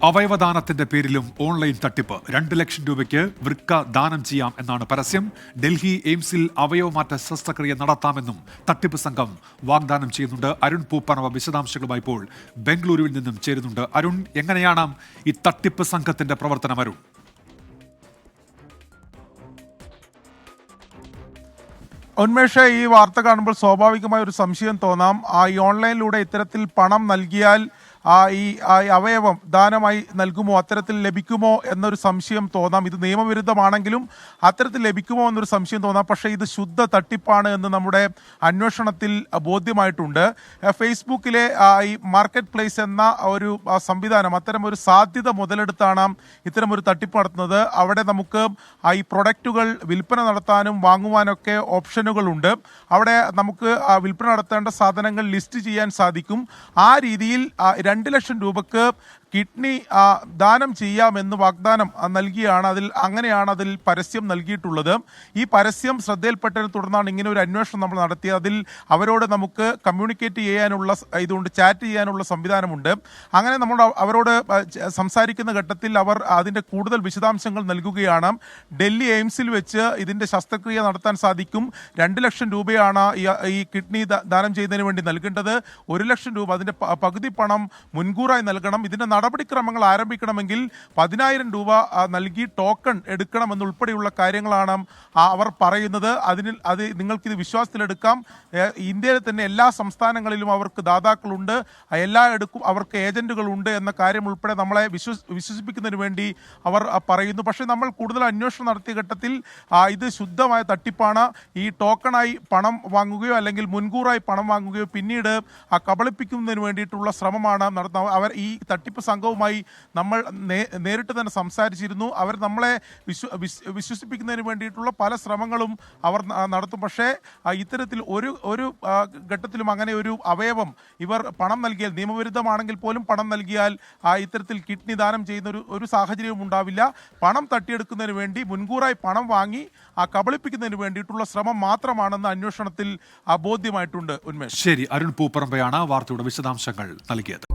അവയവദാനത്തിന്റെ പേരിലും ഓൺലൈൻ തട്ടിപ്പ് 2 ലക്ഷം രൂപയ്ക്ക് വൃക്ക ദാനം ചെയ്യാം എന്നാണ് പരസ്യം. ഡൽഹി എയിംസിൽ അവയവമാറ്റ ശസ്ത്രക്രിയ നടത്താമെന്നും തട്ടിപ്പ് സംഘം വാഗ്ദാനം ചെയ്യുന്നുണ്ട്. അരുൺ പൂപ്പറമ്പ വിശദാംശങ്ങളുമായി ഇപ്പോൾ ബംഗളൂരുവിൽ നിന്നും ചേരുന്നുണ്ട്. അരുൺ, എങ്ങനെയാണ് ഈ തട്ടിപ്പ് സംഘത്തിന്റെ പ്രവർത്തനം? അരുൺ, ഉന്മേഷ്, ഈ വാർത്ത കാണുമ്പോൾ സ്വാഭാവികമായ ഒരു സംശയം തോന്നാം. ഈ ഓൺലൈനിലൂടെ ഇത്തരത്തിൽ പണം നൽകിയാൽ ഈ അവയവം ദാനമായി നൽകുമോ, അത്തരത്തിൽ ലഭിക്കുമോ എന്നൊരു സംശയം തോന്നാം. ഇത് നിയമവിരുദ്ധമാണെങ്കിലും അത്തരത്തിൽ ലഭിക്കുമോ എന്നൊരു സംശയം തോന്നാം. പക്ഷേ ഇത് ശുദ്ധ തട്ടിപ്പാണ് എന്ന് നമ്മുടെ അന്വേഷണത്തിൽ ബോധ്യമായിട്ടുണ്ട്. ഫേസ്ബുക്കിലെ ഈ മാർക്കറ്റ് പ്ലേസ് എന്ന ഒരു സംവിധാനം അത്തരം ഒരു സാധ്യത മുതലെടുത്താണ് ഇത്തരം ഒരു തട്ടിപ്പ് നടത്തുന്നത്. അവിടെ നമുക്ക് ഈ പ്രൊഡക്റ്റുകൾ വിൽപ്പന നടത്താനും വാങ്ങുവാനൊക്കെ ഓപ്ഷനുകളുണ്ട്. അവിടെ നമുക്ക് വിൽപ്പന നടത്തേണ്ട സാധനങ്ങൾ ലിസ്റ്റ് ചെയ്യാൻ സാധിക്കും. ആ രീതിയിൽ 2 ലക്ഷം രൂപക്ക് കിഡ്നി ദാനം ചെയ്യാമെന്ന് വാഗ്ദാനം നൽകിയാണ് അങ്ങനെയാണ് അതിൽ പരസ്യം നൽകിയിട്ടുള്ളത്. ഈ പരസ്യം ശ്രദ്ധയിൽപ്പെട്ടതിനെ തുടർന്നാണ് ഇങ്ങനെ ഒരു അന്വേഷണം നമ്മൾ നടത്തിയത്. അതിൽ അവരോട് നമുക്ക് കമ്മ്യൂണിക്കേറ്റ് ചെയ്യാനുള്ള ഇതുകൊണ്ട് ചാറ്റ് ചെയ്യാനുള്ള സംവിധാനമുണ്ട്. അങ്ങനെ നമ്മൾ അവരോട് സംസാരിക്കുന്ന ഘട്ടത്തിൽ അവർ അതിൻ്റെ കൂടുതൽ വിശദാംശങ്ങൾ നൽകുകയാണ്. ഡൽഹി എയിംസിൽ വെച്ച് ഇതിൻ്റെ ശസ്ത്രക്രിയ നടത്താൻ സാധിക്കും. 2 ലക്ഷം രൂപയാണ് ഈ കിഡ്നി ദാനം ചെയ്യുന്നതിന് വേണ്ടി നൽകേണ്ടത്. 1 ലക്ഷം രൂപ അതിൻ്റെ പകുതി പണം മുൻകൂറായി നൽകണം. ഇതിൻ്റെ നടപടിക്രമങ്ങൾ ആരംഭിക്കണമെങ്കിൽ 10,000 രൂപ നൽകി ടോക്കൺ എടുക്കണമെന്നുൾപ്പെടെയുള്ള കാര്യങ്ങളാണ് അവർ പറയുന്നത്. അത് നിങ്ങൾക്കിത് വിശ്വാസത്തിലെടുക്കാം. ഇന്ത്യയിലെ തന്നെ എല്ലാ സംസ്ഥാനങ്ങളിലും അവർക്ക് ദാതാക്കളുണ്ട്, അവർക്ക് ഏജന്റുകളുണ്ട് എന്ന കാര്യം ഉൾപ്പെടെ നമ്മളെ വിശ്വസിപ്പിക്കുന്നതിന് വേണ്ടി അവർ പറയുന്നു. പക്ഷേ നമ്മൾ കൂടുതൽ അന്വേഷണം നടത്തിയ ഘട്ടത്തിൽ ഇത് ശുദ്ധമായ തട്ടിപ്പാണ്. ഈ ടോക്കണായി പണം വാങ്ങുകയോ അല്ലെങ്കിൽ മുൻകൂറായി പണം വാങ്ങുകയോ പിന്നീട് കബളിപ്പിക്കുന്നതിന് വേണ്ടിയിട്ടുള്ള ശ്രമമാണ് നടത്തുന്നത്. അവർ ഈ തട്ടിപ്പ് സംഘവുമായി നമ്മൾ നേരിട്ട് തന്നെ സംസാരിച്ചിരുന്നു. അവർ നമ്മളെ വിശ്വസിപ്പിക്കുന്നതിന് വേണ്ടിയിട്ടുള്ള പല ശ്രമങ്ങളും അവർ നടത്തും. പക്ഷേ ഇത്തരത്തിൽ ഒരു ഘട്ടത്തിലും അങ്ങനെ ഒരു അവയവം ഇവർ പണം നൽകിയാൽ, നിയമവിരുദ്ധമാണെങ്കിൽ പോലും പണം നൽകിയാൽ ഇത്തരത്തിൽ കിഡ്നി ദാനം ചെയ്യുന്ന ഒരു സാഹചര്യവും ഉണ്ടാവില്ല. പണം തട്ടിയെടുക്കുന്നതിന് വേണ്ടി മുൻകൂറായി പണം വാങ്ങി കബളിപ്പിക്കുന്നതിന് വേണ്ടിയിട്ടുള്ള ശ്രമം മാത്രമാണെന്ന് അന്വേഷണത്തിൽ ബോധ്യമായിട്ടുണ്ട്. ഉന്മേഷ്, ശരി. അരുൺ പൂപ്പറമ്പയാണ് വാർത്തയുടെ വിശദാംശങ്ങൾ നൽകിയത്.